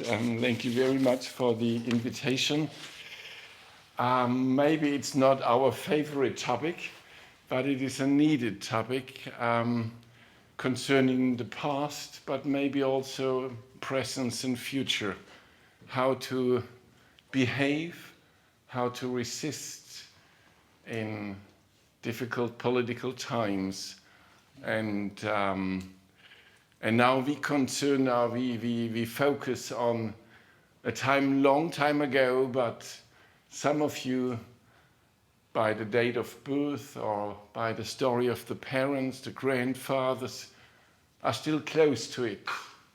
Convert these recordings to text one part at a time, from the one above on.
Thank you very much for the invitation. Maybe it's not our favorite topic, but it is a needed topic concerning the past, but maybe also present and future. How to behave, how to resist in difficult political times. And now we focus on a long time ago, but some of you, by the date of birth or by the story of the parents, the grandfathers, are still close to it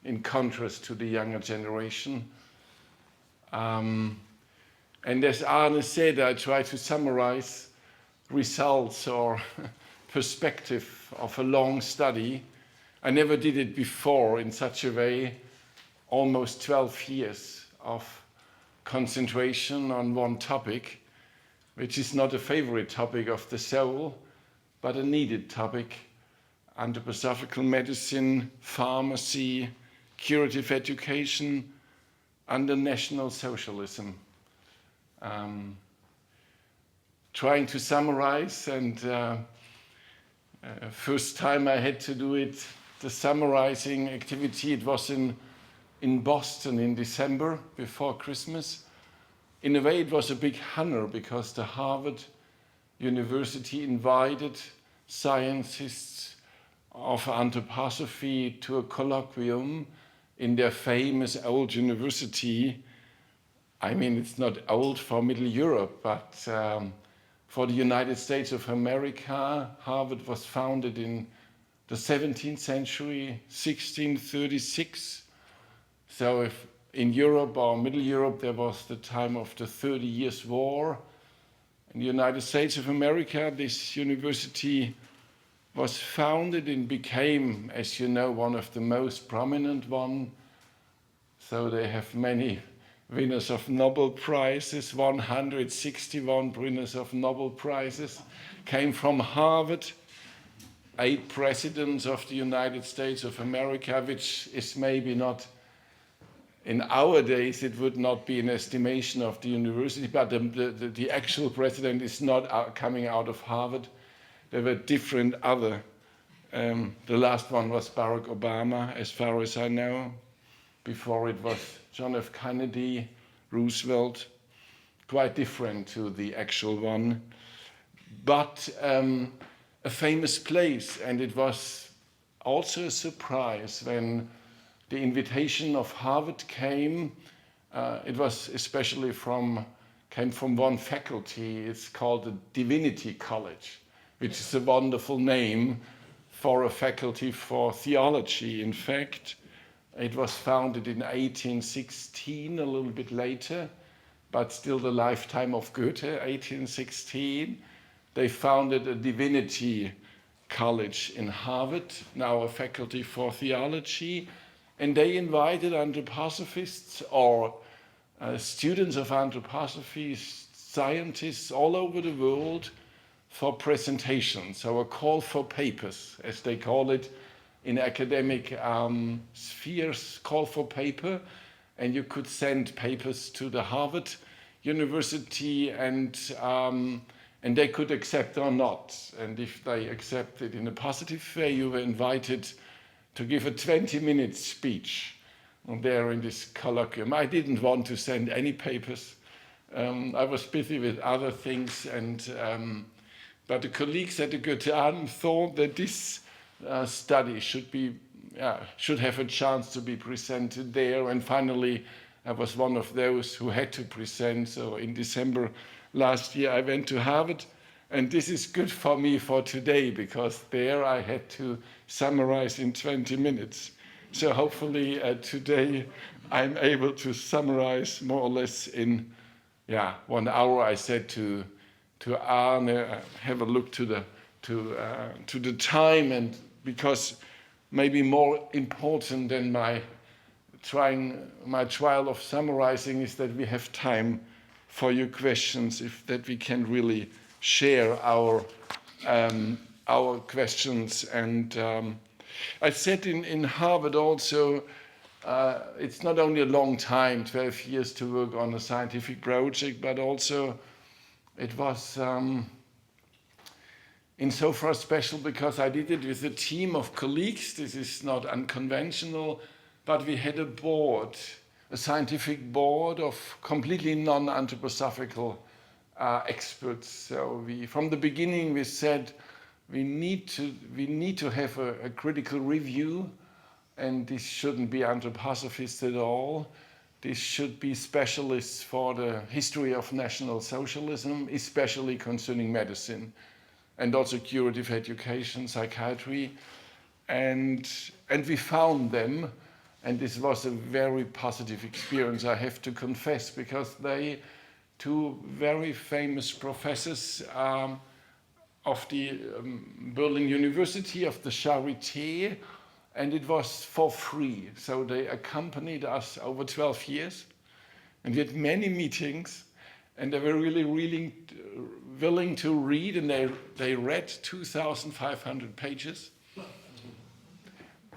in contrast to the younger generation. And as Arne said, I try to summarize results or perspective of a long study. I never did it before in such a way, almost 12 years of concentration on one topic, which is not a favorite topic of the soul, but a needed topic: anthroposophical medicine, pharmacy, curative education under National Socialism. Trying to summarize, and first time I had to do it, the summarizing activity, it was in Boston in December before Christmas. In a way, it was a big honor because the Harvard University invited scientists of anthroposophy to a colloquium in their famous old university. I mean, it's not old for Middle Europe, but for the United States of America, Harvard was founded in the 17th century, 1636. So if in Europe or Middle Europe, there was the time of the 30 Years' War. In the United States of America, this university was founded and became, as you know, one of the most prominent one. So they have many winners of Nobel Prizes, 161 winners of Nobel Prizes came from Harvard. 8 presidents of the United States of America, which is maybe not, in our days, it would not be an estimation of the university, but the actual president is not coming out of Harvard. There were different other. The last one was Barack Obama, as far as I know. Before it was John F. Kennedy, Roosevelt, quite different to the actual one. But a famous place, and it was also a surprise when the invitation of Harvard came. It was especially came from one faculty. It's called the Divinity College, which is a wonderful name for a faculty for theology. In fact, it was founded in 1816, a little bit later, but still the lifetime of Goethe, 1816. They founded a divinity college in Harvard, now a faculty for theology, and they invited anthroposophists or students of anthroposophy, scientists all over the world for presentations, so a call for papers, as they call it in academic spheres, call for paper, and you could send papers to the Harvard University and they could accept or not. And if they accepted in a positive way, you were invited to give a 20-minute speech there in this colloquium. I didn't want to send any papers. I was busy with other things, but the colleagues at the Goethe thought that this study should have a chance to be presented there. And finally, I was one of those who had to present. So in December last year, I went to Harvard, and this is good for me for today, because there I had to summarize in 20 minutes. So hopefully today I'm able to summarize more or less in 1 hour. I said to Arne, have a look to the time, and because maybe more important than my trial of summarizing is that we have time for your questions, that we can really share our questions. And I said in Harvard also, it's not only a long time, 12 years to work on a scientific project, but also it was insofar special because I did it with a team of colleagues. This is not unconventional, but we had a board, a scientific board of completely non-anthroposophical experts. So from the beginning, we said we need to have a critical review, and this shouldn't be anthroposophists at all. This should be specialists for the history of National Socialism, especially concerning medicine, and also curative education, psychiatry. And we found them, and this was a very positive experience, I have to confess, because two very famous professors of the Berlin University, of the Charité, and it was for free. So they accompanied us over 12 years, and we had many meetings, and they were really willing to read, and they read 2,500 pages.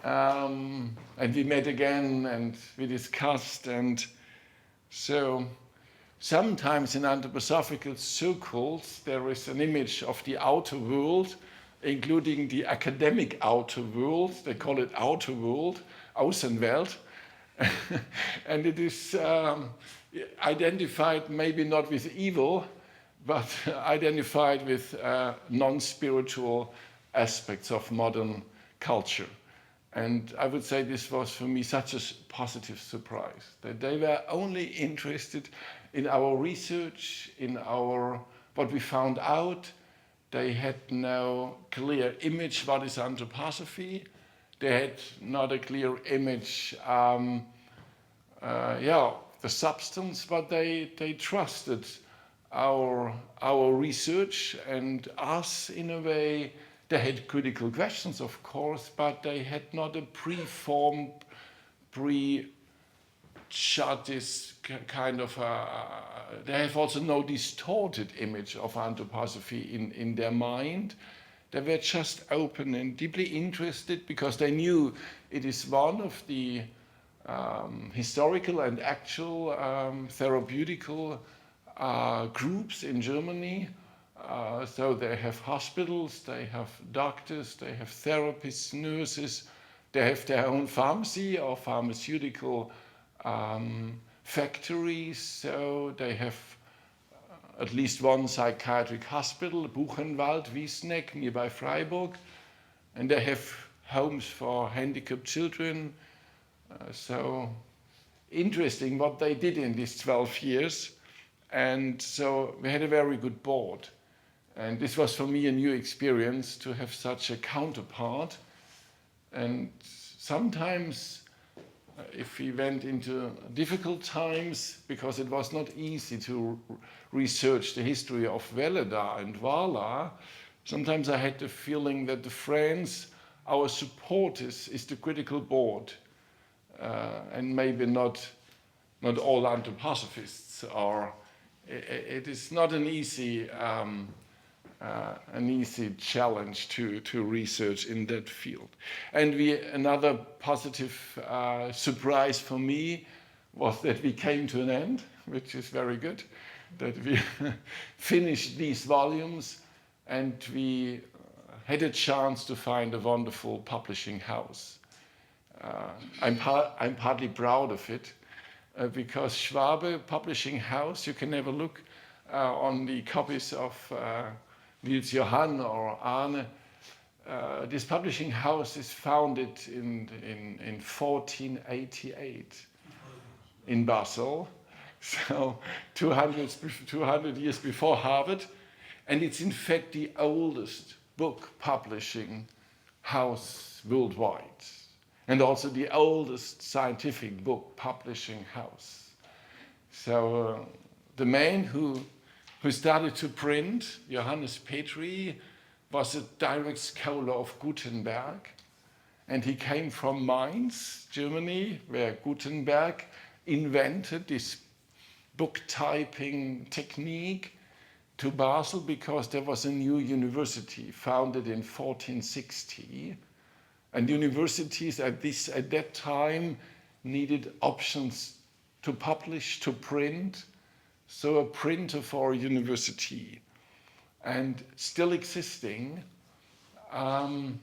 And we met again, and we discussed, and so sometimes in anthroposophical circles there is an image of the outer world, including the academic outer world. They call it outer world, Außenwelt. And it is identified maybe not with evil, but identified with non-spiritual aspects of modern culture. And I would say this was for me such a positive surprise, that they were only interested in our research, in what we found out. They had no clear image what is anthroposophy. They had not a clear image, the substance, but they trusted our research and us in a way. They had critical questions, of course, but they had not a pre-formed, pre-chartist kind of they have also no distorted image of anthroposophy in their mind. They were just open and deeply interested because they knew it is one of the historical and actual therapeutical groups in Germany. So they have hospitals, they have doctors, they have therapists, nurses, they have their own pharmacy or pharmaceutical factories. So they have at least one psychiatric hospital, Buchenwald, Wiesneck, nearby Freiburg, and they have homes for handicapped children. So interesting what they did in these 12 years. And so we had a very good board. And this was for me a new experience to have such a counterpart. And sometimes if we went into difficult times, because it was not easy to research the history of Veleda and Wala, sometimes I had the feeling that the friends, our supporters, is the critical board. And maybe not all anthroposophists are. It is not an easy challenge to research in that field. And another positive surprise for me was that we came to an end, which is very good, that we finished these volumes, and we had a chance to find a wonderful publishing house. I'm partly proud of it, because Schwabe Publishing House, you can have a look on the copies of Niels Johann or Arne. This publishing house is founded in 1488 in Basel, so 200 years before Harvard, and it's in fact the oldest book publishing house worldwide, and also the oldest scientific book publishing house. So the man who started to print, Johannes Petri, was a direct scholar of Gutenberg, and he came from Mainz, Germany, where Gutenberg invented this book typing technique, to Basel because there was a new university founded in 1460. And universities at that time needed options to publish, to print, so a printer for a university, and still existing, and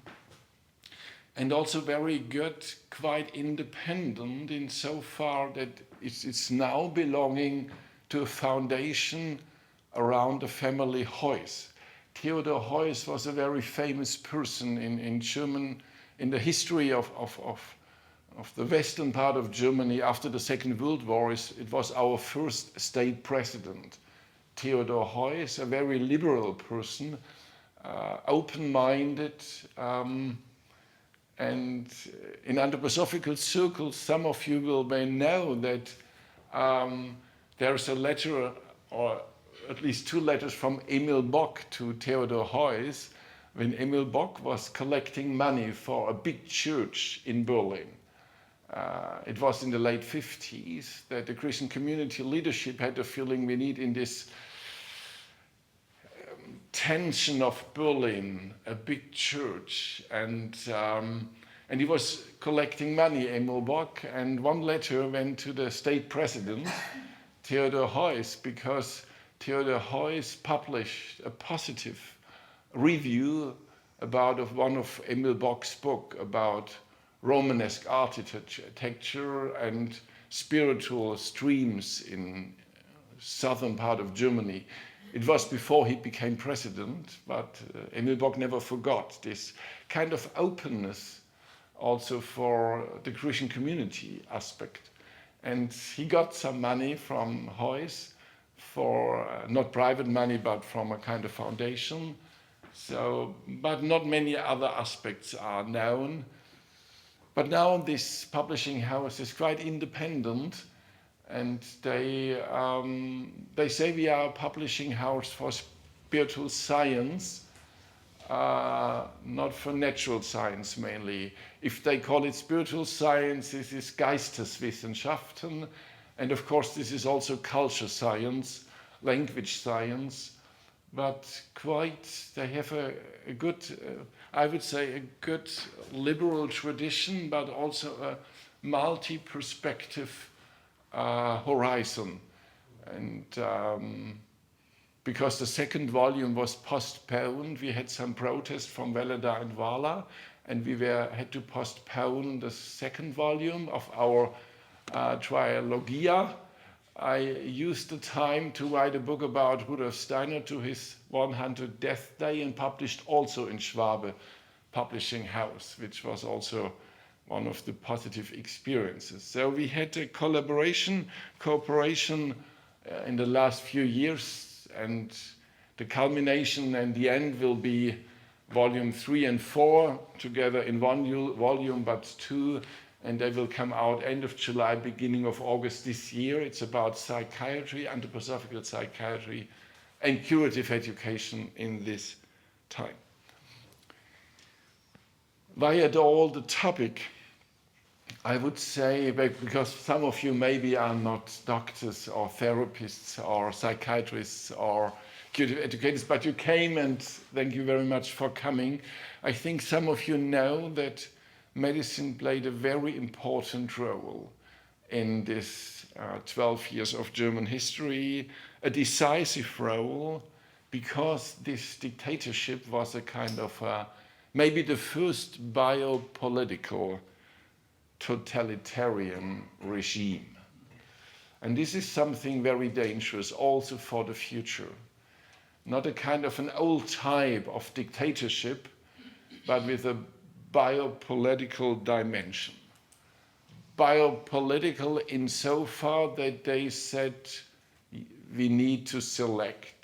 also very good, quite independent in so far that it's now belonging to a foundation around the family Heuss. Theodor Heuss was a very famous person in German, in the history of the western part of Germany after the Second World War. It was our first state president. Theodor Heuss, a very liberal person, open-minded, and in anthroposophical circles, some of you may know that there's a letter, or at least 2 letters from Emil Bock to Theodor Heuss, when Emil Bock was collecting money for a big church in Berlin. It was in the late 50s that the Christian community leadership had the feeling we need in this tension of Berlin, a big church, and he was collecting money, Emil Bock, and one letter went to the state president, Theodor Heuss, because Theodor Heuss published a positive review about one of Emil Bock's book about Romanesque architecture and spiritual streams in southern part of Germany. It was before he became president, but Emil Bock never forgot this kind of openness also for the Christian community aspect. And he got some money from Heuss for, not private money, but from a kind of foundation. So, but not many other aspects are known. But now this publishing house is quite independent, and they say we are a publishing house for spiritual science, not for natural science mainly. If they call it spiritual science, this is Geisteswissenschaften, and of course this is also culture science, language science, but they have a good, I would say, a good liberal tradition, but also a multi-perspective horizon. And because the second volume was postponed, we had some protest from Veleda and Wala, and we had to postpone the second volume of our trilogia. I used the time to write a book about Rudolf Steiner to his 100th death day, and published also in Schwabe Publishing House, which was also one of the positive experiences. So we had a cooperation in the last few years, and the culmination and the end will be volume 3 and 4 together in one volume, but 2, and they will come out end of July, beginning of August this year. It's about psychiatry, anthroposophical psychiatry, and curative education in this time. Why at all the topic? I would say, because some of you maybe are not doctors or therapists or psychiatrists or curative educators, but you came, and thank you very much for coming. I think some of you know that medicine played a very important role in this 12 years of German history, a decisive role, because this dictatorship was a kind of maybe the first biopolitical totalitarian regime. And this is something very dangerous also for the future. Not a kind of an old type of dictatorship, but with a biopolitical dimension. Biopolitical insofar that they said we need to select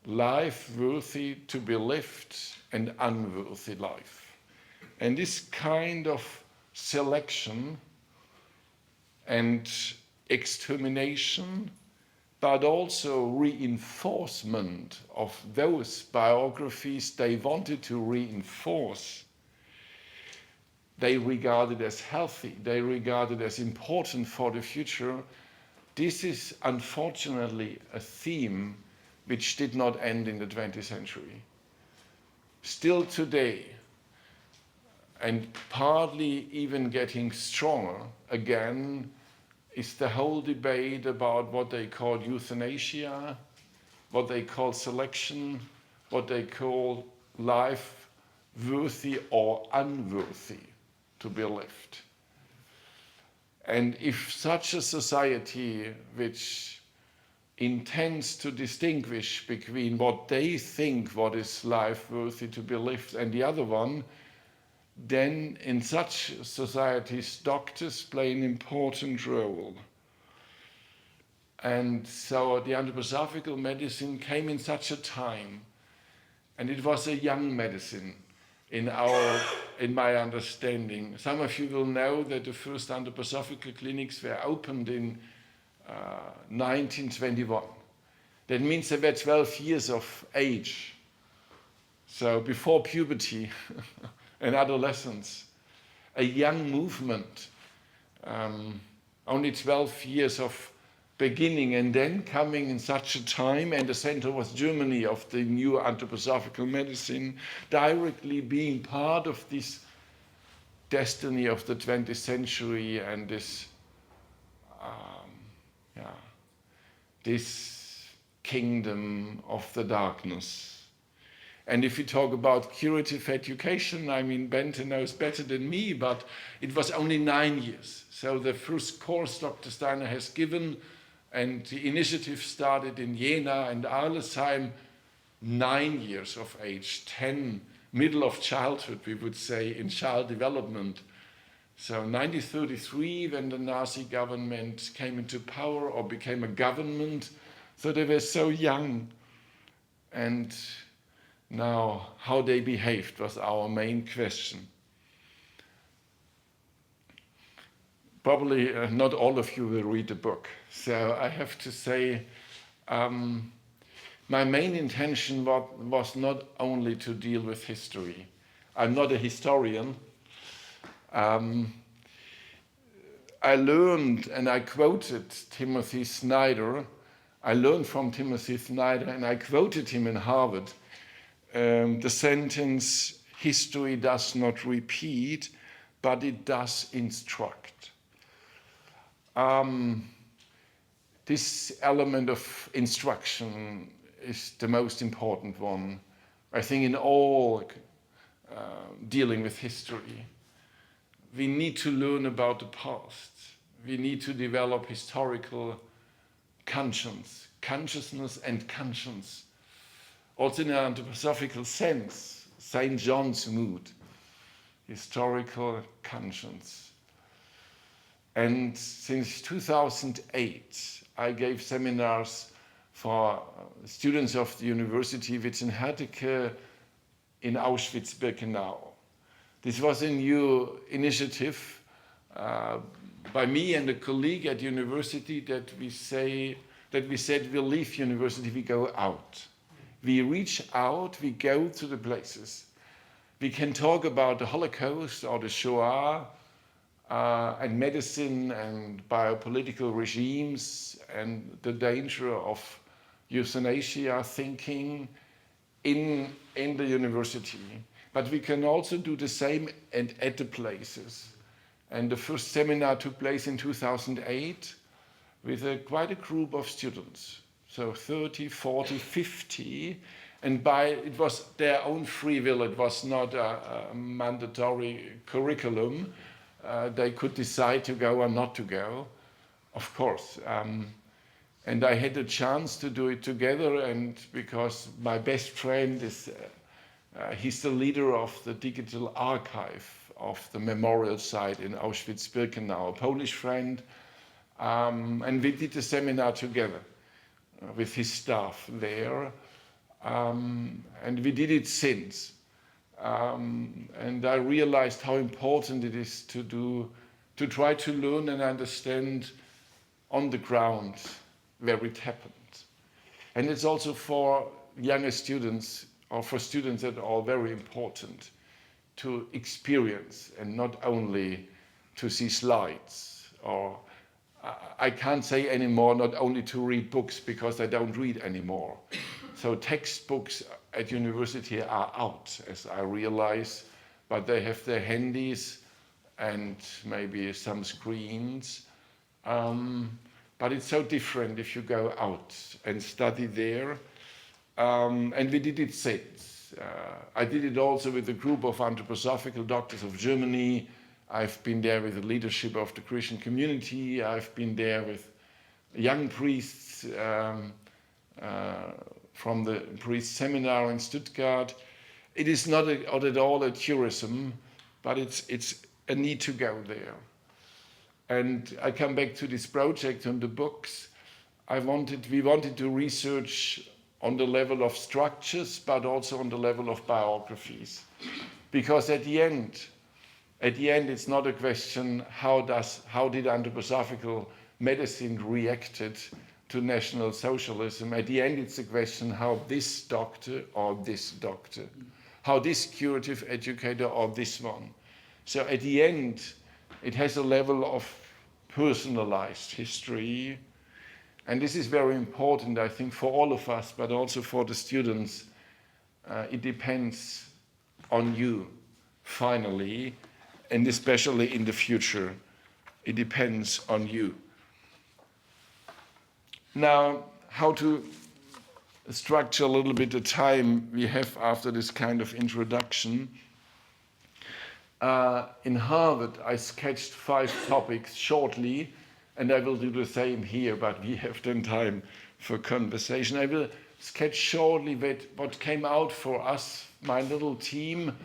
life worthy to be lived and unworthy life. And this kind of selection and extermination, but also reinforcement of those biographies they wanted to reinforce, they regarded as healthy, they regarded as important for the future. This is unfortunately a theme which did not end in the 20th century. Still today, and partly even getting stronger again is the whole debate about what they call euthanasia, what they call selection, what they call life worthy or unworthy to be lived. And if such a society which intends to distinguish between what they think what is life worthy to be lived and the other one, then in such societies doctors play an important role. And so the anthroposophical medicine came in such a time, and it was a young medicine in my understanding. Some of you will know that the first anthroposophical clinics were opened in 1921. That means they were 12 years of age, so before puberty and adolescence. A young movement, only 12 years of beginning, and then coming in such a time, and the center was Germany of the new anthroposophical medicine, directly being part of this destiny of the 20th century and this kingdom of the darkness. And if you talk about curative education, I mean, Bente knows better than me, but it was only 9 years. So the first course Dr. Steiner has given, and the initiative started in Jena and Arlesheim, 9 years of age, 10, middle of childhood, we would say, in child development. So 1933, when the Nazi government came into power or became a government, so they were so young. And now, how they behaved was our main question. Probably not all of you will read the book. So I have to say, my main intention was not only to deal with history. I'm not a historian. I learned, and I quoted Timothy Snyder. I learned from Timothy Snyder, and I quoted him in Harvard, the sentence, history does not repeat, but it does instruct. This element of instruction is the most important one, I think, in all dealing with history. We need to learn about the past. We need to develop historical consciousness and conscience. Also in an anthroposophical sense, St. John's mood, historical conscience. And since 2008, I gave seminars for students of the University Wittenherdecke in Auschwitz-Birkenau. This was a new initiative by me and a colleague at university that we said we'll leave university, we go out. We reach out, we go to the places. We can talk about the Holocaust or the Shoah and medicine and biopolitical regimes and the danger of euthanasia thinking in the university. But we can also do the same at the places. And the first seminar took place in 2008 with quite a group of students. So 30, 40, 50, and it was their own free will. It was not a mandatory curriculum. They could decide to go or not to go, of course. And I had a chance to do it together, and because my best friend is, he's the leader of the digital archive of the memorial site in Auschwitz-Birkenau, a Polish friend, and we did the seminar together with his staff there, and we did it since. And I realized how important it is to try to learn and understand on the ground where it happened. And it's also for younger students, or for students at all, very important to experience and not only to see slides, or I can't say anymore not only to read books, because I don't read anymore. So textbooks at university are out, as I realize, but they have their handies and maybe some screens. But it's so different if you go out and study there. And we did it since. I did it also with a group of Anthroposophical doctors of Germany. I've been there with the leadership of the Christian community. I've been there with young priests from the priest seminar in Stuttgart. It is not at all a tourism, but it's a need to go there. And I come back to this project on the books. We wanted to research on the level of structures, but also on the level of biographies. Because at the end, it's not a question how did anthroposophical medicine reacted to National Socialism. At the end, it's a question how this doctor or this doctor, how this curative educator or this one. So at the end, it has a level of personalized history. And this is very important, I think, for all of us, but also for the students. It depends on you, finally, and especially in the future. It depends on you. Now, how to structure a little bit the time we have after this kind of introduction. In Harvard, I sketched 5 topics shortly, and I will do the same here, but we have then time for conversation. I will sketch shortly what came out for us, my little team,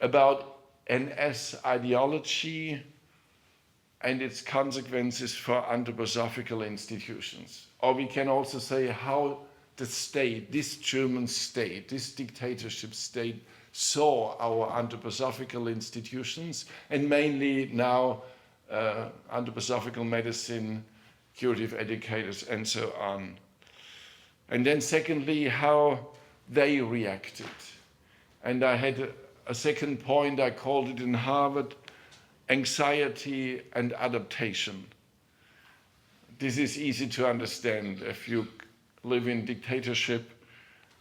about NS ideology and its consequences for anthroposophical institutions. Or we can also say how the state, this German state, this dictatorship state, saw our anthroposophical institutions, and mainly now anthroposophical medicine, curative educators, and so on. And then secondly, how they reacted. And I had a second point, I called it in Harvard, anxiety and adaptation. This is easy to understand. If you live in dictatorship,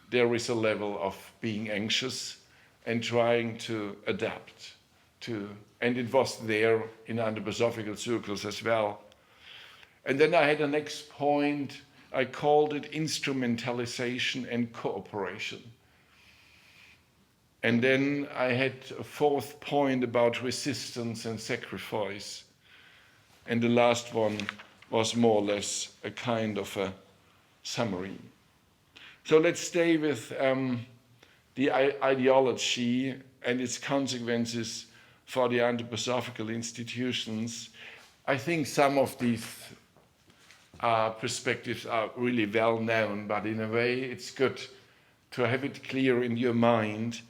there is a level of being anxious and trying to adapt to, and it was there in anthroposophical circles as well. And then I had a next point, I called it instrumentalization and cooperation. And then I had a 4th point about resistance and sacrifice. And the last one was more or less a kind of a summary. So let's stay with the ideology and its consequences for the anthroposophical institutions. I think some of these perspectives are really well known, but in a way it's good to have it clear in your mind.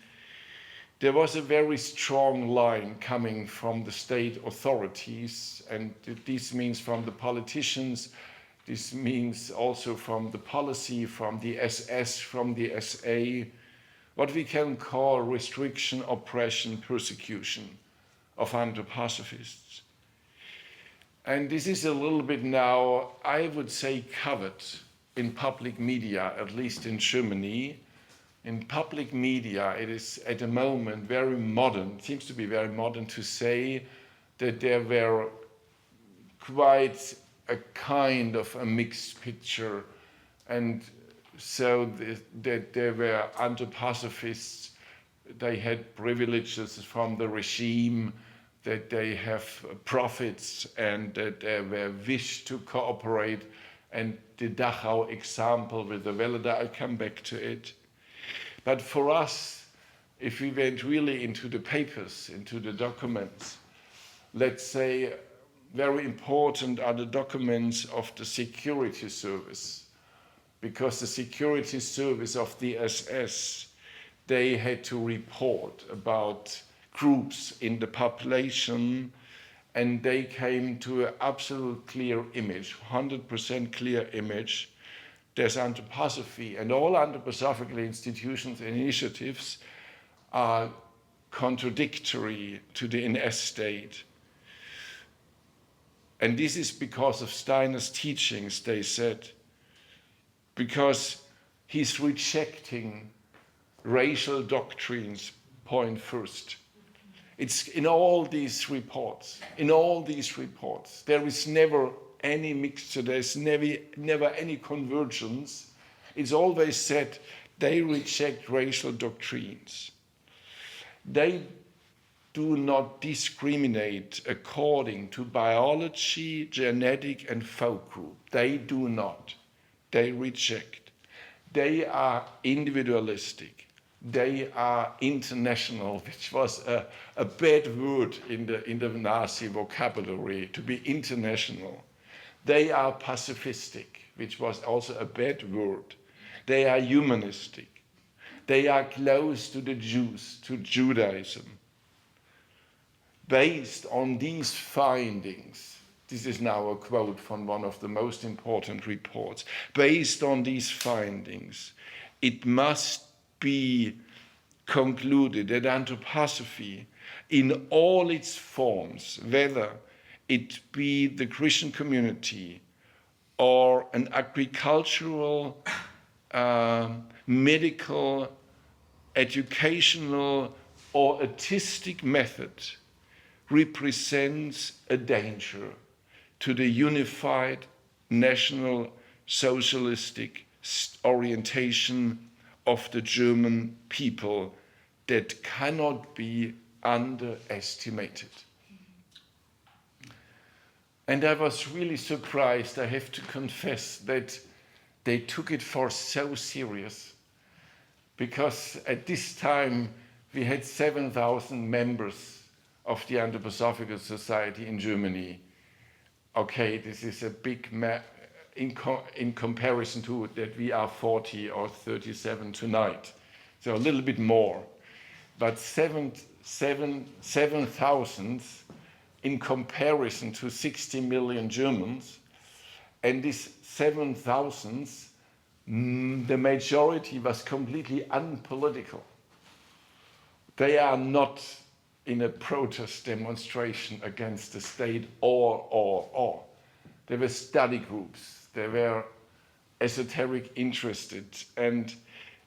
There was a very strong line coming from the state authorities, and this means from the politicians, this means also from the policy, from the SS, from the SA, what we can call restriction, oppression, persecution of anthroposophists. And this is a little bit now, I would say, covered in public media, at least in Germany. In public media, it is at the moment very modern, it seems to be very modern to say that there were quite a kind of a mixed picture, and so that there were anthroposophists, they had privileges from the regime, that they have profits, and that they were wish to cooperate, and the Dachau example with the Wälder, I'll come back to it. But for us, if we went really into the papers, into the documents, let's say very important are the documents of the security service, because the security service of the SS, they had to report about groups in the population, and they came to an absolute clear image, 100% clear image. There's anthroposophy, and all anthroposophical institutions and initiatives are contradictory to the NS state. And this is because of Steiner's teachings, they said, because he's rejecting racial doctrines point first. It's in all these reports. In all these reports, there is never any mixture. There's never any convergence. It's always said they reject racial doctrines. They do not discriminate according to biology, genetic, and folk group. They do not. They reject. They are individualistic. They are international, which was a bad word in the Nazi vocabulary, to be international. They are pacifistic, which was also a bad word. They are humanistic. They are close to the Jews, to Judaism. Based on these findings, this is now a quote from one of the most important reports, based on these findings, it must be concluded that anthroposophy in all its forms, whether it be the Christian community or an agricultural, medical, educational, or artistic method, represents a danger to the unified national socialistic orientation of the German people that cannot be underestimated. And I was really surprised, I have to confess, that they took it for so serious, because at this time we had 7,000 members of the Anthroposophical Society in Germany. Okay, this is a big in comparison to that we are 40 or 37 tonight, so a little bit more. But 7,000 in comparison to 60 million Germans, and this 7,000, the majority was completely unpolitical. They are not in a protest demonstration against the state or. There were study groups, there were esoteric interested,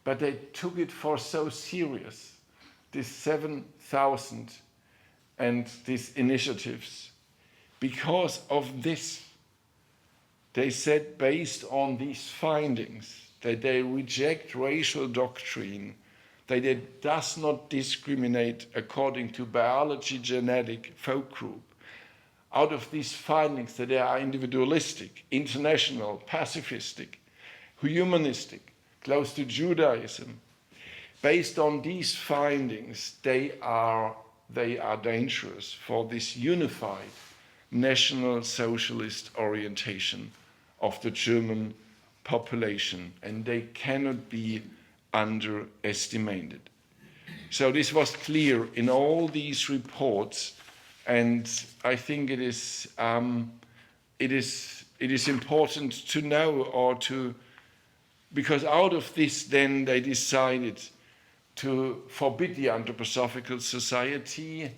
but they took it for so serious, these 7,000 and these initiatives. Because of this, they said, based on these findings, that they reject racial doctrine, that it does not discriminate according to biology, genetic, folk group. Out of these findings, that they are individualistic, international, pacifistic, humanistic, close to Judaism. Based on these findings, they are dangerous for this unified national socialist orientation of the German population, and they cannot be underestimated. So this was clear in all these reports, and I think it is important to know, because out of this then they decided to forbid the Anthroposophical Society.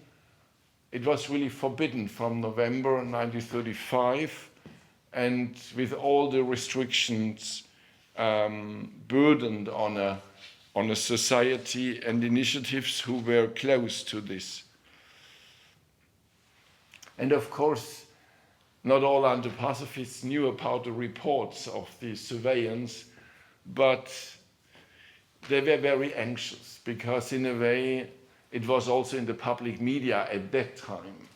It was really forbidden from November 1935, and with all the restrictions burdened on a society and initiatives who were close to this. And of course, not all anthroposophists knew about the reports of the surveillance, but they were very anxious, because in a way it was also in the public media at that time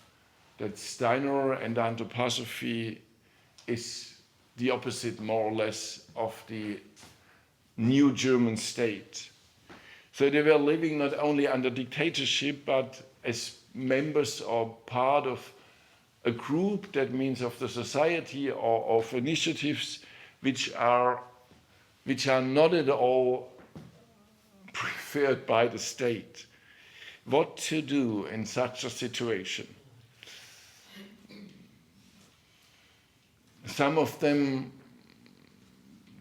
that Steiner and anthroposophy is the opposite, more or less, of the new German state. So they were living not only under dictatorship, but as members or part of a group, that means of the society or of initiatives which are not at all preferred by the state. What to do in such a situation? Some of them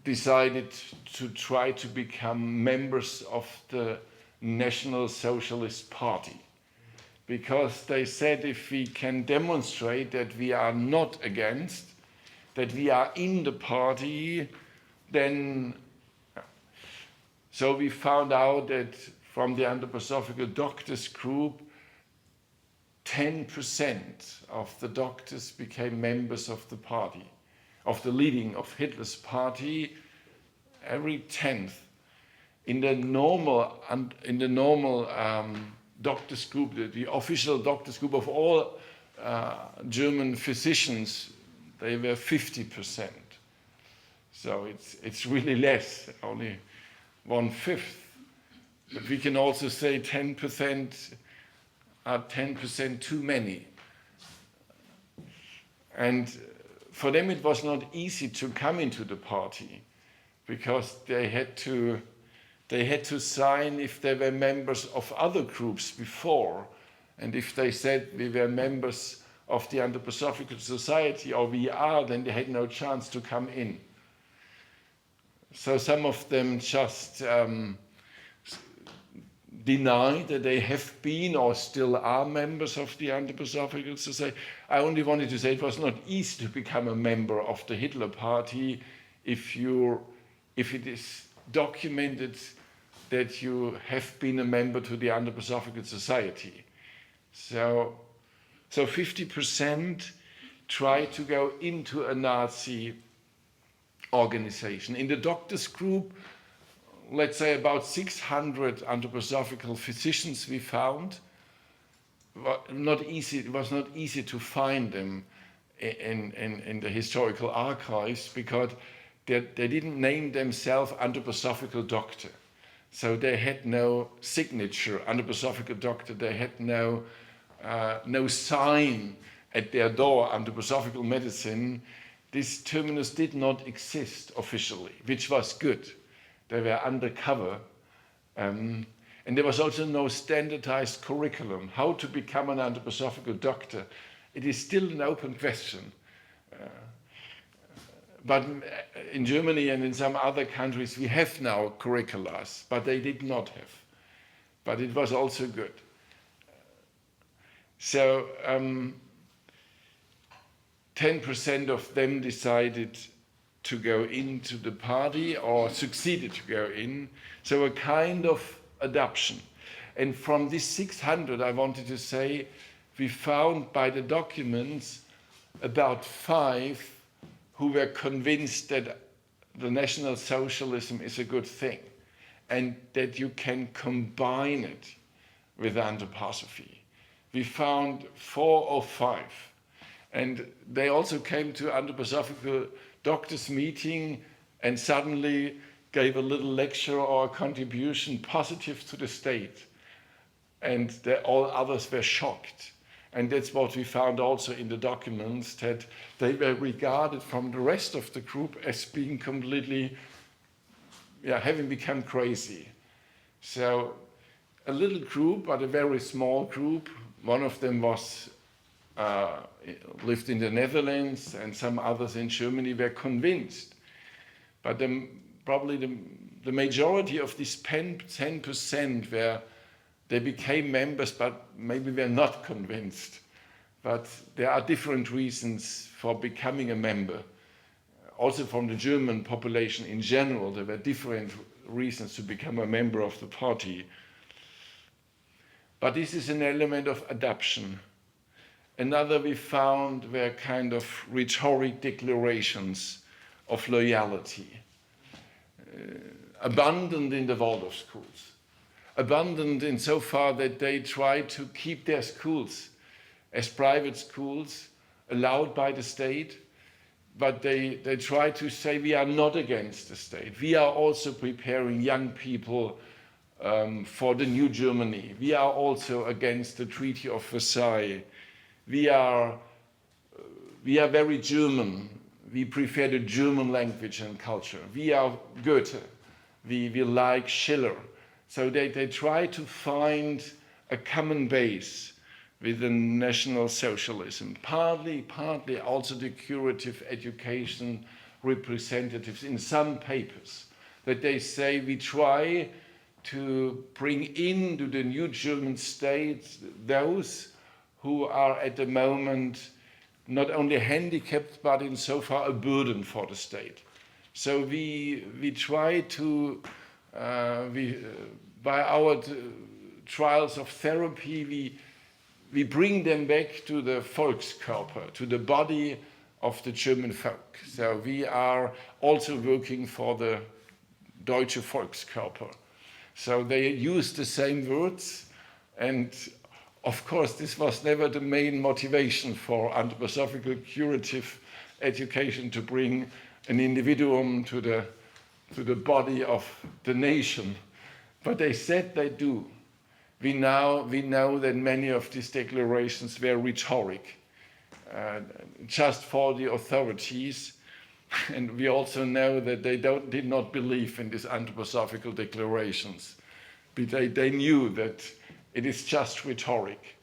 decided to try to become members of the National Socialist Party, because they said, if we can demonstrate that we are not against, that we are in the party, then So we found out that from the Anthroposophical doctors group, 10% of the doctors became members of the party, of the leading of Hitler's party, every 10th. In the normal doctors group, the official doctors group of all German physicians, they were 50%. So it's really less, only 1/5. But we can also say 10% are 10% too many. And for them it was not easy to come into the party, because they had to sign if they were members of other groups before, and if they said we were members of the Anthroposophical Society, or we are, then they had no chance to come in. So some of them just deny that they have been or still are members of the Anthroposophical Society. I only wanted to say it was not easy to become a member of the Hitler Party if it is documented that you have been a member to the Anthroposophical Society. So 50% try to go into a Nazi organization. In the doctors group, let's say about 600 anthroposophical physicians we found. It was not easy to find them in the historical archives, because they didn't name themselves anthroposophical doctor. So they had no signature, anthroposophical doctor. They had no sign at their door, anthroposophical medicine. This terminus did not exist officially, which was good. They were undercover. And there was also no standardized curriculum. How to become an anthroposophical doctor, it is still an open question. But in Germany and in some other countries, we have now curriculas, but they did not have. But it was also good. So 10% of them decided to go into the party, or succeeded to go in. So a kind of adoption. And from this 600, I wanted to say, we found by the documents about 5 who were convinced that the National Socialism is a good thing, and that you can combine it with anthroposophy. We found 4 or 5. And they also came to anthroposophical doctors' meeting and suddenly gave a little lecture or a contribution positive to the state. And all others were shocked. And that's what we found also in the documents, that they were regarded from the rest of the group as being completely, having become crazy. So a little group, but a very small group. One of them lived in the Netherlands, and some others in Germany were convinced. But probably the majority of these 10% they became members, but maybe were not convinced. But there are different reasons for becoming a member. Also from the German population in general, there were different reasons to become a member of the party. But this is an element of adoption. Another we found were kind of rhetoric declarations of loyalty, abundant in the Waldorf schools. Abundant insofar that they try to keep their schools as private schools, allowed by the state, but they try to say we are not against the state. We are also preparing young people for the new Germany. We are also against the Treaty of Versailles. We are very German. We prefer the German language and culture. We are Goethe. We like Schiller. So they try to find a common base with the National Socialism. Partly also the curative education representatives in some papers, that they say we try to bring into the new German state those who are at the moment not only handicapped, but insofar a burden for the state. So we try to By our trials of therapy, we bring them back to the Volkskörper, to the body of the German folk. So we are also working for the Deutsche Volkskörper. So they use the same words, and of course this was never the main motivation for anthroposophical curative education, to bring an individuum to the body of the nation. But they said they do. We know that many of these declarations were rhetoric, just for the authorities. And we also know that they did not believe in these anthroposophical declarations. But they knew that it is just rhetoric.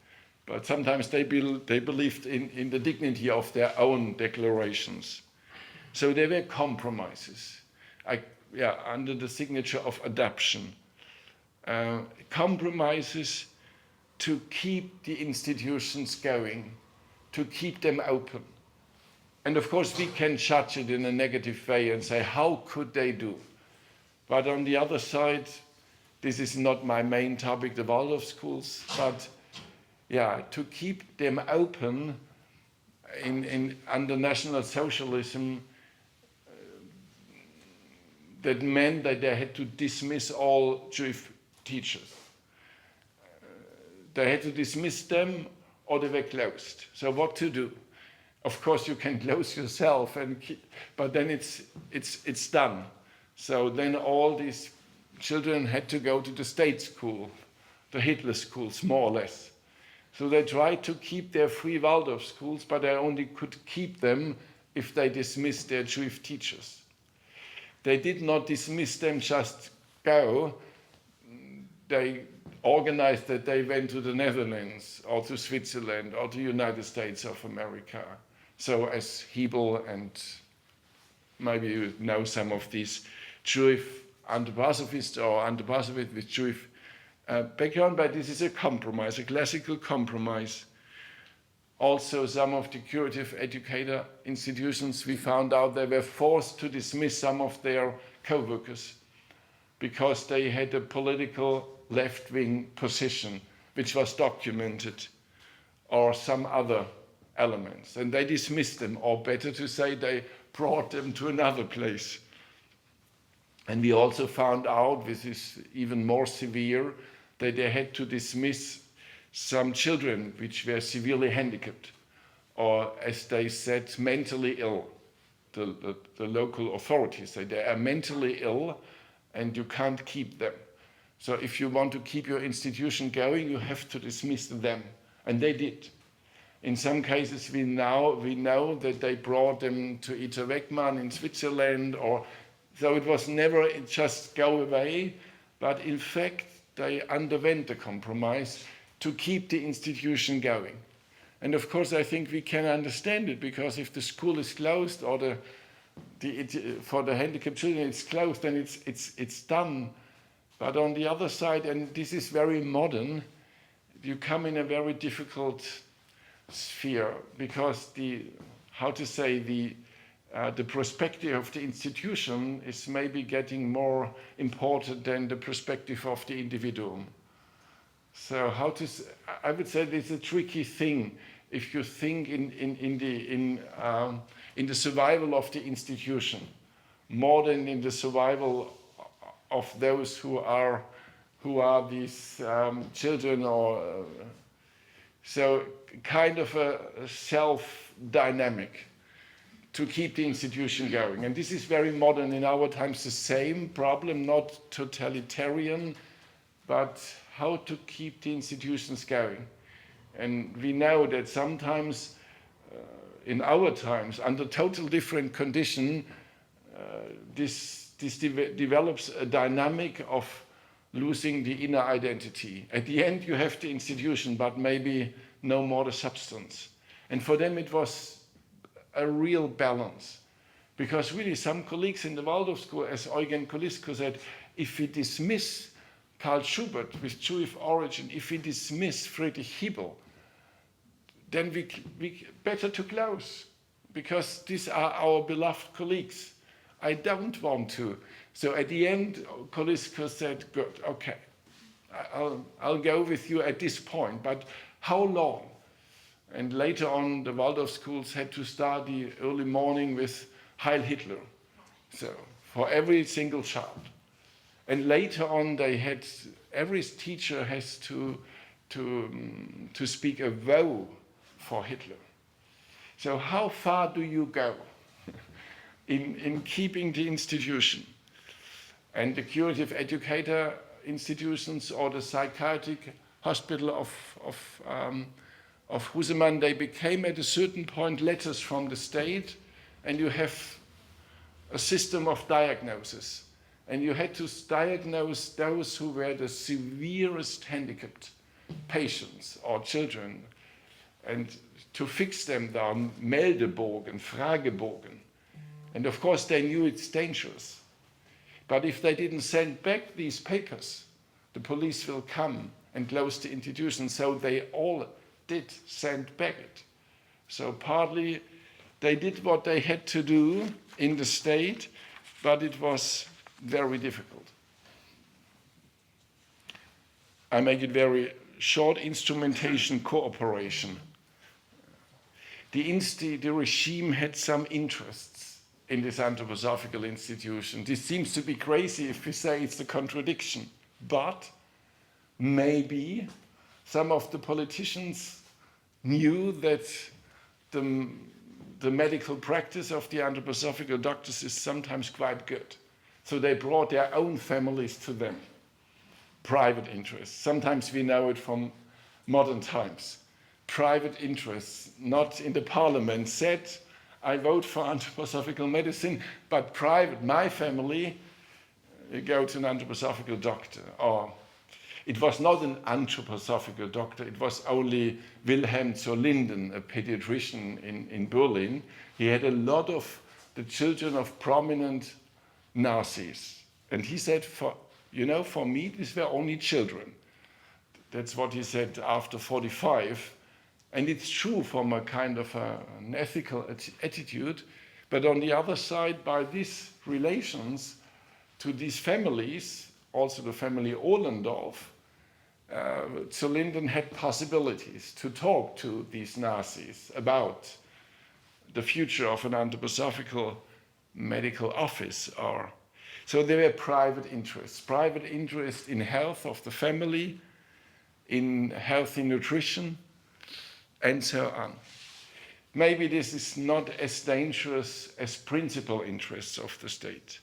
But sometimes they believed in the dignity of their own declarations. So there were compromises, under the signature of adoption. Compromises to keep the institutions going, to keep them open. And of course we can judge it in a negative way and say, how could they do? But on the other side, this is not my main topic, the Waldorf schools, but to keep them open under National Socialism, that meant that they had to dismiss all Jewish teachers. They had to dismiss them or they were closed. So what to do? Of course you can close yourself, but then it's done. So then all these children had to go to the state school, the Hitler schools, more or less. So they tried to keep their free Waldorf schools, but they only could keep them if they dismissed their Jewish teachers. They did not dismiss them, just go. They organized that they went to the Netherlands or to Switzerland or to the United States of America. So as Hebel, and maybe you know some of these Jewish anthroposophists or anthroposophists with Jewish background, but this is a compromise, a classical compromise. Also, some of the curative educator institutions, we found out they were forced to dismiss some of their co-workers because they had a political left-wing position, which was documented, or some other elements. And they dismissed them, or better to say, they brought them to another place. And we also found out, this is even more severe, that they had to dismiss some children which were severely handicapped, or as they said, mentally ill. The local authorities say they are mentally ill and you can't keep them. So if you want to keep your institution going, you have to dismiss them. And they did. In some cases, we know that they brought them to Ita Weckmann in Switzerland, so it was never just go away, but in fact, they underwent the compromise to keep the institution going. And of course, I think we can understand it, because if the school is closed or for the handicapped children it's closed, then it's done. But on the other side, and this is very modern, you come in a very difficult sphere, because the perspective of the institution is maybe getting more important than the perspective of the individual. So I would say it's a tricky thing if you think in the survival of the institution more than in the survival of those who are these children, or so kind of a self-dynamic to keep the institution going. And this is very modern in our times, the same problem, not totalitarian, but how to keep the institutions going. And we know that sometimes in our times, under total different condition, this develops a dynamic of losing the inner identity. At the end, you have the institution, but maybe no more the substance. And for them, it was a real balance. Because really, some colleagues in the Waldorf school, as Eugen Kolisko said, if we dismiss Karl Schubert with Jewish origin, if we dismiss Friedrich Hebel, then we better to close, because these are our beloved colleagues. I don't want to So at the end, Kolisko said, good, okay, I'll go with you at this point, but how long? And later on, the Waldorf schools had to start the early morning with Heil Hitler, so for every single child. And later on, they had, every teacher has to speak a vow for Hitler. So how far do you go in keeping the institution? And the curative educator institutions or the psychiatric hospital of Husemann, they became at a certain point letters from the state, and you have a system of diagnosis. And you had to diagnose those who were the severest handicapped patients or children, and to fix them down, Meldebogen, Fragebogen. And of course they knew it's dangerous. But if they didn't send back these papers, the police will come and close the institution. So they all did send back it. So partly they did what they had to do in the state, but it was very difficult. I make it very short. Instrumentation cooperation. The regime had some interests in this anthroposophical institution. This seems to be crazy if we say it's a contradiction, but maybe some of the politicians knew that the medical practice of the anthroposophical doctors is sometimes quite good. So they brought their own families to them. Private interests. Sometimes we know it from modern times. Private interests, not in the parliament, said, I vote for anthroposophical medicine, but private, my family, go to an anthroposophical doctor. Or it was not an anthroposophical doctor, it was only Wilhelm zur Linden, a pediatrician in Berlin. He had a lot of the children of prominent Nazis. And he said, for me, these were only children. That's what he said after 45. And it's true from a kind of an ethical attitude. But on the other side, by these relations to these families, also the family Ohlendorf, zur Linden had possibilities to talk to these Nazis about the future of an anthroposophical medical office. So there were private interests in health of the family, in healthy nutrition, and so on. Maybe this is not as dangerous as principal interests of the state.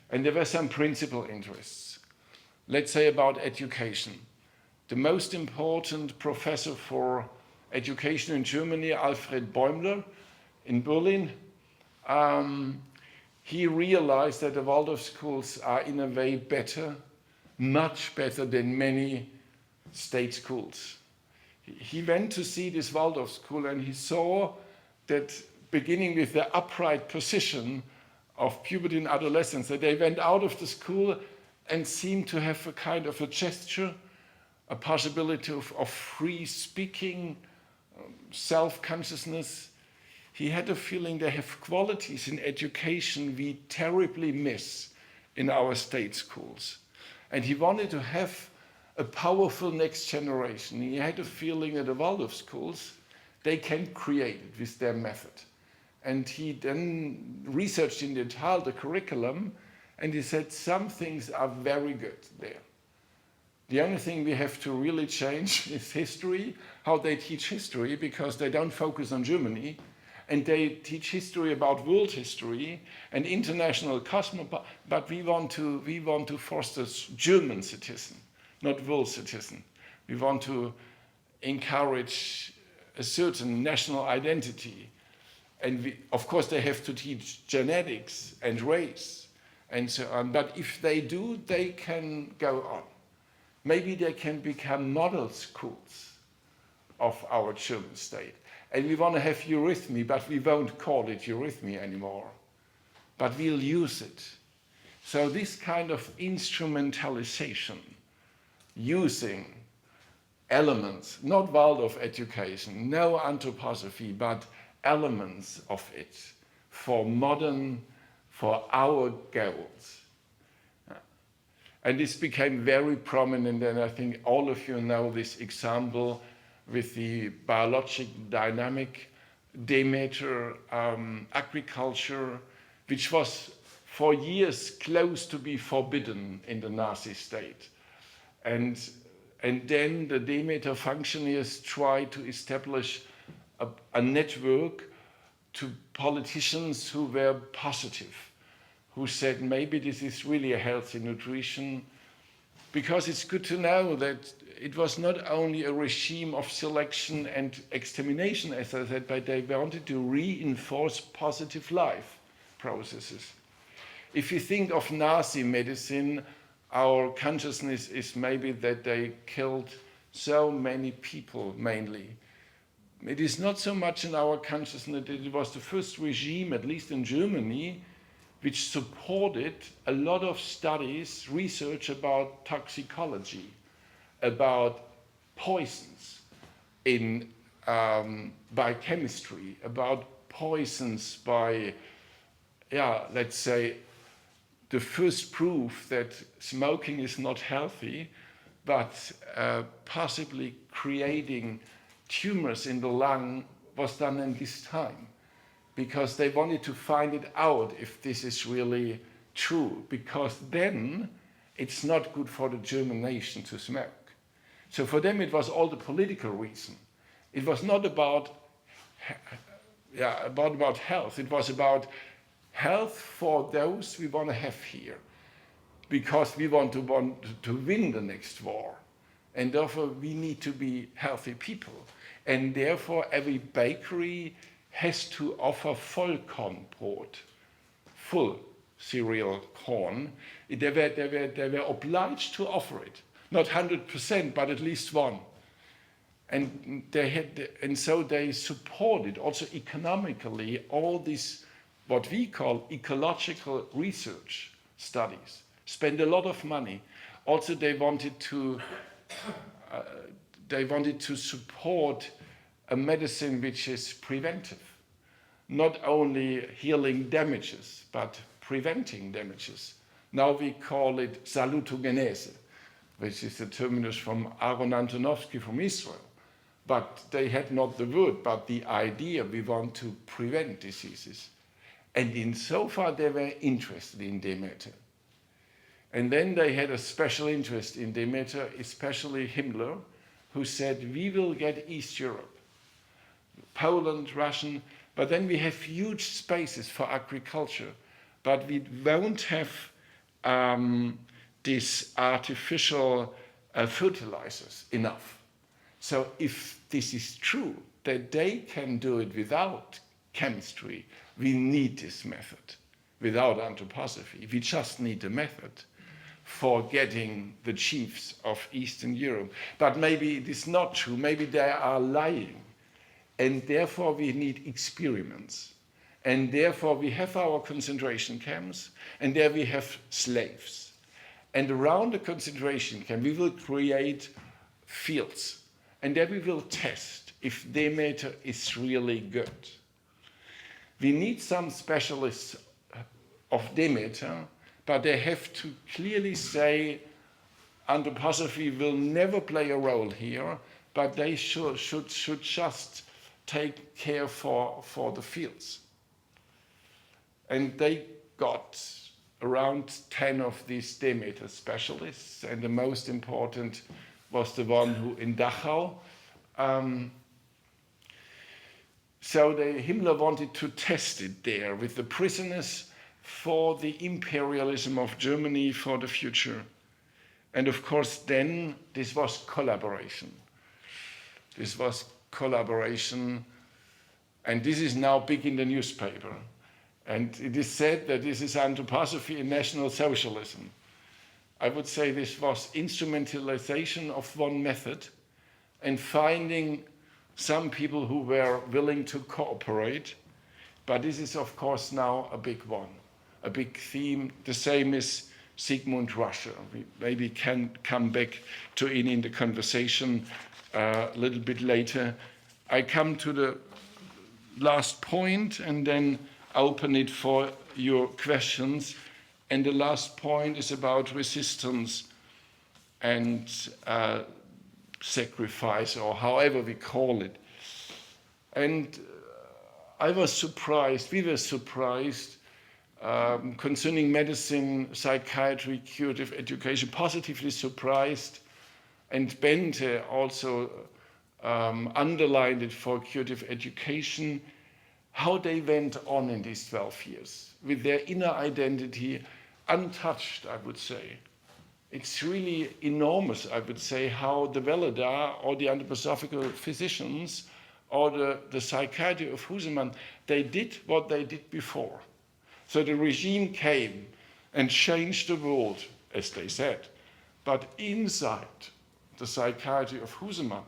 And there were some principal interests. Let's say about education. The most important professor for education in Germany, Alfred Bäumler, in Berlin, he realized that the Waldorf schools are in a way better, much better than many state schools. He went to see this Waldorf school and he saw that beginning with the upright position of puberty and adolescence, that they went out of the school and seemed to have a kind of a gesture, a possibility of free speaking, self-consciousness. He had a feeling they have qualities in education we terribly miss in our state schools. And he wanted to have a powerful next generation. He had a feeling that the Waldorf schools, they can create it with their method. And he then researched in detail the curriculum, and he said some things are very good there. The only thing we have to really change is history, how they teach history, because they don't focus on Germany, and they teach history about world history and international cosmos, but we want to foster German citizen, not world citizen. We want to encourage a certain national identity. And of course, they have to teach genetics and race and so on. But if they do, they can go on. Maybe they can become model schools of our German state. And we want to have eurythmy, but we won't call it eurythmy anymore. But we'll use it. So this kind of instrumentalization, using elements, not Waldorf education, no anthroposophy, but elements of it for our goals. And this became very prominent, and I think all of you know this example with the biologic dynamic Demeter agriculture, which was for years close to be forbidden in the Nazi state. And then the Demeter functionaries tried to establish a network to politicians who were positive, who said maybe this is really a healthy nutrition, because it's good to know that it was not only a regime of selection and extermination, as I said, but they wanted to reinforce positive life processes. If you think of Nazi medicine, our consciousness is maybe that they killed so many people mainly. It is not so much in our consciousness that it was the first regime, at least in Germany, which supported a lot of studies, research about toxicology, about poisons in biochemistry, about poisons by, let's say, the first proof that smoking is not healthy, but possibly creating tumors in the lung was done in this time, because they wanted to find it out if this is really true, because then it's not good for the German nation to smoke. So for them it was all the political reason. It was not about health. It was about health for those we want to have here, because we want to win the next war. And therefore we need to be healthy people. And therefore every bakery has to offer Vollkornbrot, full cereal corn. They were obliged to offer it. Not 100%, but at least one. And so they supported also economically all these, what we call ecological research studies, spend a lot of money. Also they wanted to support a medicine which is preventive, not only healing damages, but preventing damages. Now we call it salutogenese, which is the terminus from Aaron Antonovsky from Israel. But they had not the word, but the idea, we want to prevent diseases. And in so far they were interested in Demeter. And then they had a special interest in Demeter, especially Himmler, who said, we will get East Europe, Poland, Russian, but then we have huge spaces for agriculture, but we won't have these artificial fertilizers enough. So if this is true, that they can do it without chemistry, we need this method. Without anthroposophy, we just need a method for getting the chiefs of Eastern Europe. But maybe it is not true, maybe they are lying. And therefore we need experiments. And therefore we have our concentration camps, and there we have slaves. And around the concentration camp we will create fields. And there we will test if Demeter is really good. We need some specialists of Demeter, but they have to clearly say anthroposophy will never play a role here, but they should just take care for the fields. And they got around 10 of these Demeter specialists, and the most important was the one who in Dachau. So Himmler wanted to test it there with the prisoners for the imperialism of Germany for the future. And of course then this was collaboration. This was collaboration, and this is now big in the newspaper. And it is said that this is anthroposophy in National Socialism. I would say this was instrumentalization of one method and finding some people who were willing to cooperate. But this is, of course, now a big one, a big theme. The same is Sigmund Russia. We maybe can come back to it in the conversation a little bit later. I come to the last point and then open it for your questions. And the last point is about resistance and sacrifice, or however we call it. And I was surprised, we were surprised concerning medicine, psychiatry, curative education, positively surprised. And Bente also underlined it for curative education, how they went on in these 12 years with their inner identity untouched, I would say. It's really enormous, I would say, how the Veleda or the anthroposophical physicians or the psychiatry of Husemann, they did what they did before. So the regime came and changed the world, as they said. But inside the psychiatry of Husemann,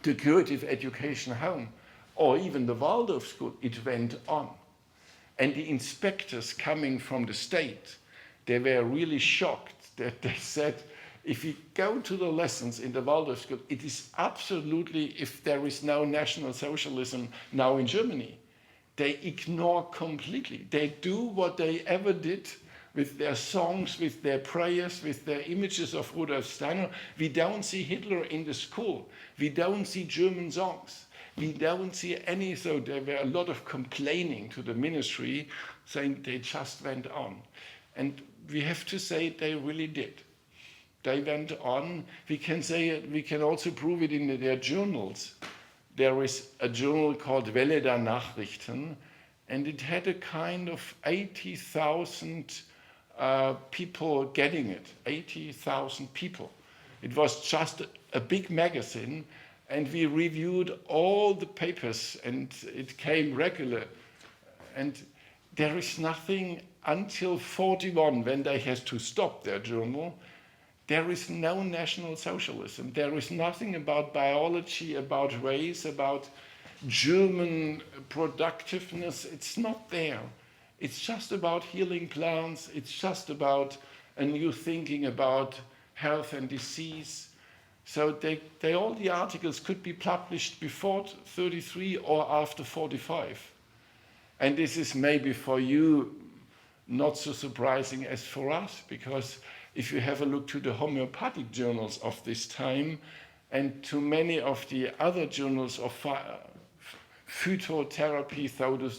the curative education home, or even the Waldorf school, it went on. And the inspectors coming from the state, they were really shocked that they said, if you go to the lessons in the Waldorf school, it is absolutely, if there is no National Socialism now in Germany, they ignore completely. They do what they ever did with their songs, with their prayers, with their images of Rudolf Steiner. We don't see Hitler in the school. We don't see German songs. We don't see any, so there were a lot of complaining to the ministry, saying they just went on. And we have to say they really did. They went on. We can also prove it in their journals. There is a journal called Welle der Nachrichten, and it had a kind of 80,000 people getting it, 80,000 people. It was just a big magazine, and we reviewed all the papers, and it came regular. And there is nothing until 41, when they had to stop their journal. There is no National Socialism. There is nothing about biology, about race, about German productiveness. It's not there. It's just about healing plants. It's just about a new thinking about health and disease. So all the articles could be published before 33 or after 45. And this is maybe for you not so surprising as for us, because if you have a look to the homeopathic journals of this time and to many of the other journals of phytotherapy,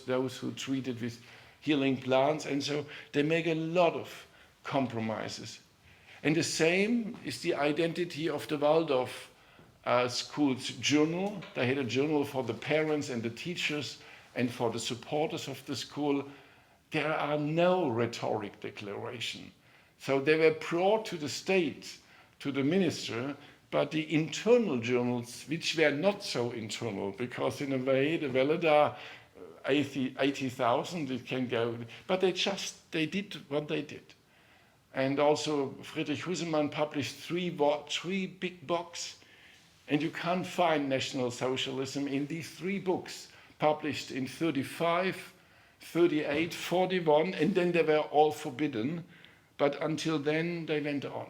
those who treated with healing plants, and so they make a lot of compromises. And the same is the identity of the Waldorf school's journal. They had a journal for the parents and the teachers and for the supporters of the school. There are no rhetoric declaration. So they were brought to the state, to the minister, but the internal journals, which were not so internal, because in a way the Veleda, 80,000, it can go, but they did what they did. And also Friedrich Husemann published three big books, and you can't find National Socialism in these 3 books, published in 35, 38, 41, and then they were all forbidden. But until then, they went on.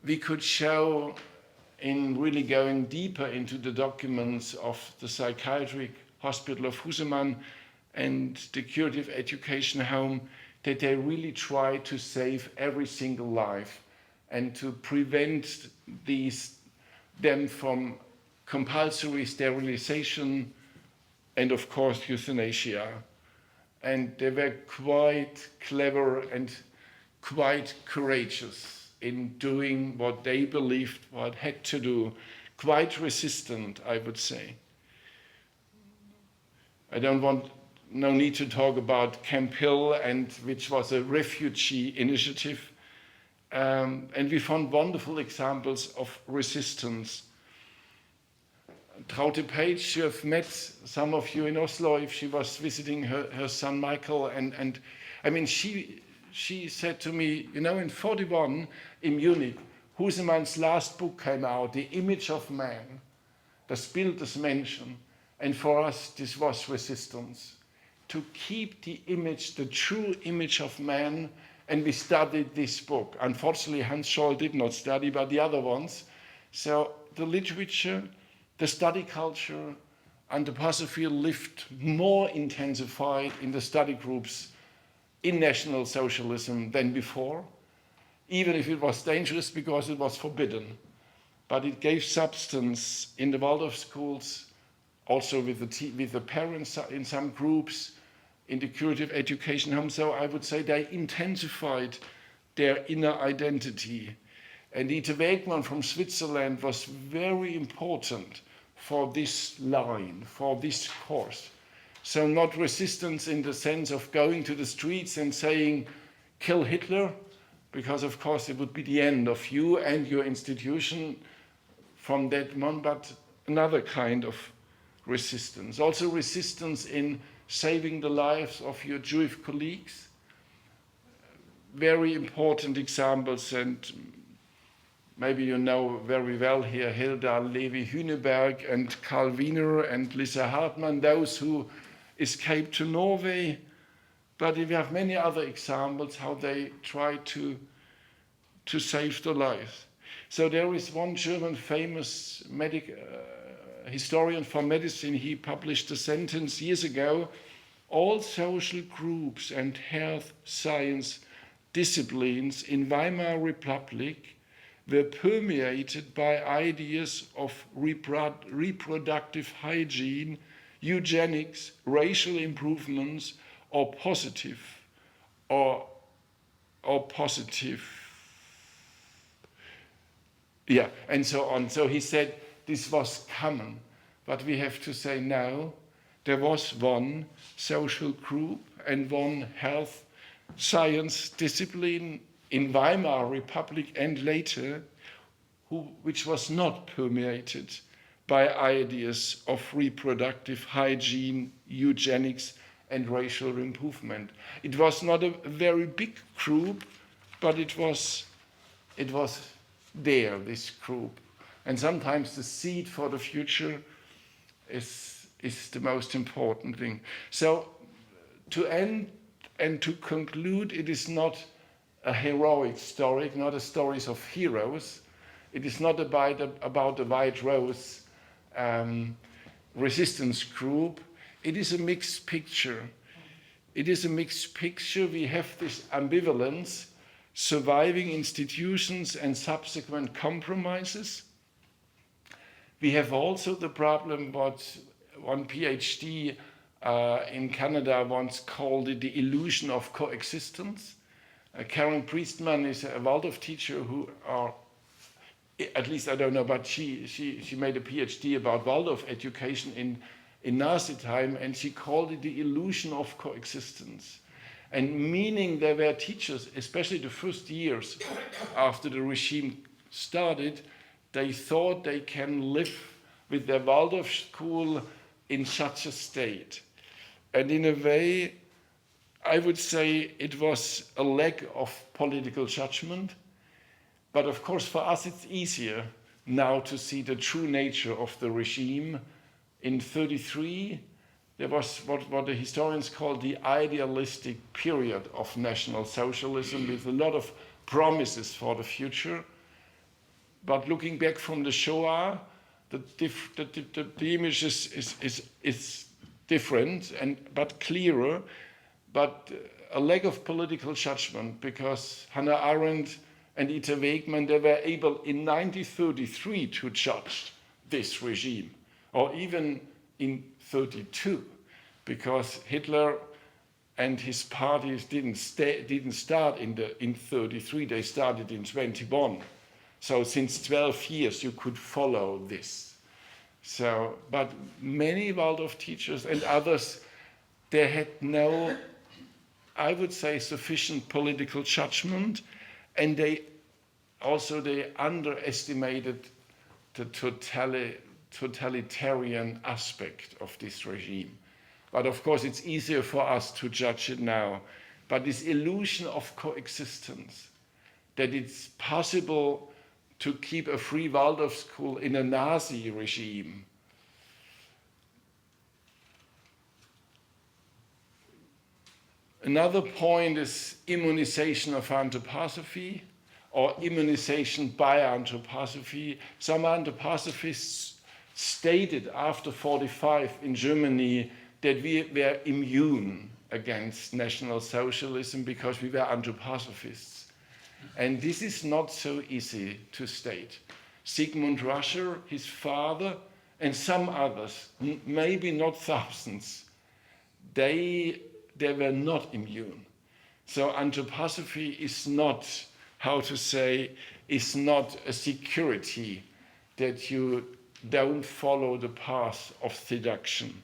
We could show, in really going deeper into the documents of the psychiatric hospital of Husemann and the curative education home, that they really tried to save every single life and to prevent them from compulsory sterilization and, of course, euthanasia. And they were quite clever and quite courageous in doing what they believed what had to do, quite resistant, I would say. No need to talk about Camp Hill, which was a refugee initiative. And we found wonderful examples of resistance. Traute Page, you have met some of you in Oslo if she was visiting her son Michael. And I mean, she said to me, in 41 in Munich, Husemann's last book came out, The Image of Man, Das Bild des Menschen. And for us, this was resistance. To keep the image, the true image of man, and we studied this book. Unfortunately, Hans Scholl did not study, but the other ones. So the literature, the study culture, Anthroposophy lived more intensified in the study groups in National Socialism than before, even if it was dangerous because it was forbidden. But it gave substance in the Waldorf schools, also with the parents in some groups, in the curative education home. So I would say they intensified their inner identity. And Dieter Wegmann from Switzerland was very important for this line, for this course. So not resistance in the sense of going to the streets and saying, kill Hitler, because of course it would be the end of you and your institution from that moment, but another kind of resistance. Also resistance in saving the lives of your Jewish colleagues. Very important examples, and maybe you know very well here Hilda Levi-Hüneberg and Karl Wiener and Lisa Hartmann, those who escaped to Norway. But we have many other examples how they try to save the lives. So there is one German famous historian for medicine. He published a sentence years ago: all social groups and health science disciplines in Weimar Republic were permeated by ideas of reproductive hygiene, eugenics, racial improvements, or positive. Yeah, and so on. So he said this was common, but we have to say now there was one social group and one health science discipline in Weimar Republic and later which was not permeated by ideas of reproductive hygiene, eugenics, and racial improvement. It was not a very big group, but it was there, this group. And sometimes the seed for the future is the most important thing. So to end and to conclude, it is not a heroic story, not a stories of heroes. It is not about the White Rose resistance group. It is a mixed picture. It is a mixed picture. We have this ambivalence, surviving institutions and subsequent compromises. We have also the problem what one PhD in Canada once called it the illusion of coexistence. Karen Priestman is a Waldorf teacher who at least I don't know, but she made a PhD about Waldorf education in Nazi time, and she called it the illusion of coexistence. And meaning there were teachers, especially the first years after the regime started, they thought they can live with their Waldorf school in such a state. And in a way, I would say it was a lack of political judgment. But of course, for us, it's easier now to see the true nature of the regime. In 1933, there was what the historians call the idealistic period of National Socialism with a lot of promises for the future. But looking back from the Shoah, the image is different but clearer, but a lack of political judgment, because Hannah Arendt and Dieter Wegmann, they were able in 1933 to judge this regime, or even in 1932, because Hitler and his parties didn't start in 1933, they started in 1921. So since 12 years you could follow this. So, but many Waldorf teachers and others, they had no, I would say, sufficient political judgment, and they underestimated the totalitarian aspect of this regime. But of course, it's easier for us to judge it now. But this illusion of coexistence, that it's possible to keep a free Waldorf school in a Nazi regime. Another point is immunization of anthroposophy, or immunization by anthroposophy. Some anthroposophists stated after 1945 in Germany that we were immune against National Socialism because we were anthroposophists. And this is not so easy to state. Sigmund Ruscher, his father, and some others, maybe not thousands, they were not immune. So anthroposophy is not, how to say, is not a security that you don't follow the path of seduction.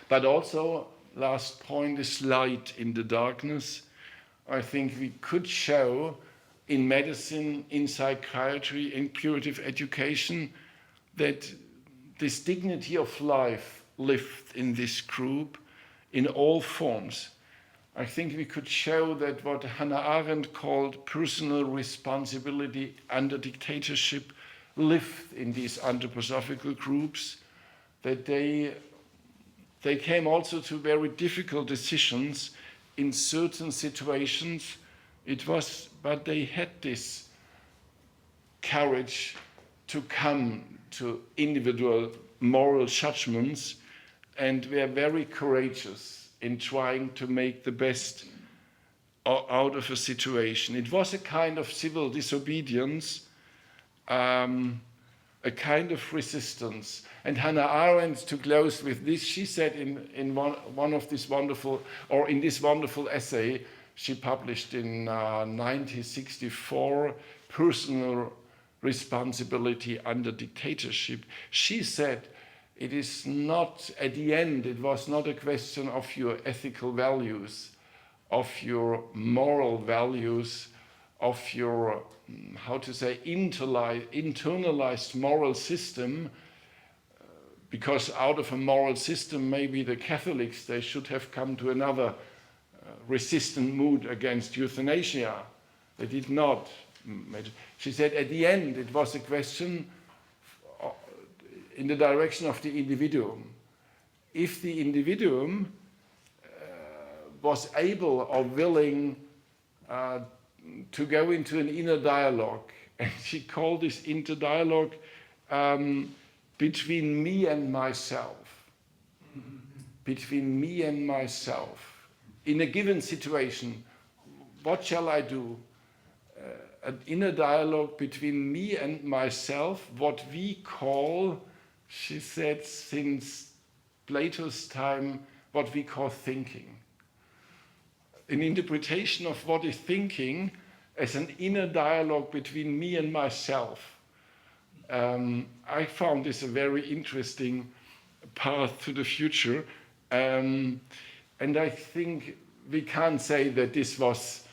But also, last point is light in the darkness. I think we could show in medicine, in psychiatry, in curative education, that this dignity of life lived in this group in all forms. I think we could show that what Hannah Arendt called personal responsibility under dictatorship lived in these anthroposophical groups, that they came also to very difficult decisions in certain situations. But they had this courage to come to individual moral judgments and were very courageous in trying to make the best out of a situation. It was a kind of civil disobedience, a kind of resistance. And Hannah Arendt, to close with this, she said in this wonderful essay she published in 1964, Personal Responsibility Under Dictatorship, she said, it is not, at the end, it was not a question of your ethical values, of your moral values, of your, how to say, internalized moral system, because out of a moral system, maybe the Catholics, they should have come to another resistant mood against euthanasia. They did not. She said at the end, it was a question in the direction of the individuum. If the individuum was able or willing to go into an inner dialogue, and she called this inner dialogue between me and myself. Between me and myself. In a given situation, what shall I do? An inner dialogue between me and myself, what we call, she said, since Plato's time, what we call thinking. An interpretation of what is thinking as an inner dialogue between me and myself. I found this a very interesting path to the future. And I think we can't say that this was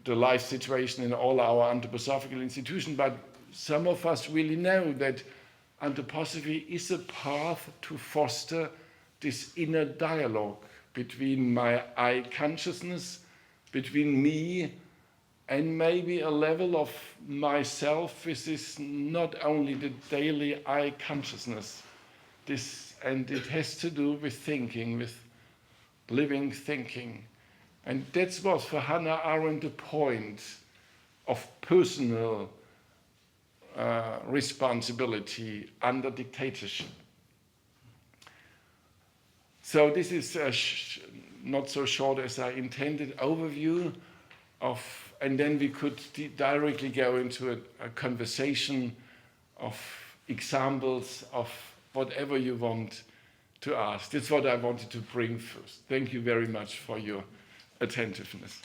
the life situation in all our anthroposophical institutions, but some of us really know that anthroposophy is a path to foster this inner dialogue between my I consciousness, between me, and maybe a level of myself which is not only the daily I consciousness. And it has to do with thinking, with living thinking. And that was for Hannah Arendt the point of personal responsibility under dictatorship. So this is a not so short as I intended overview of, and then we could directly go into a conversation of examples of whatever you want to ask. That's what I wanted to bring first. Thank you very much for your attentiveness.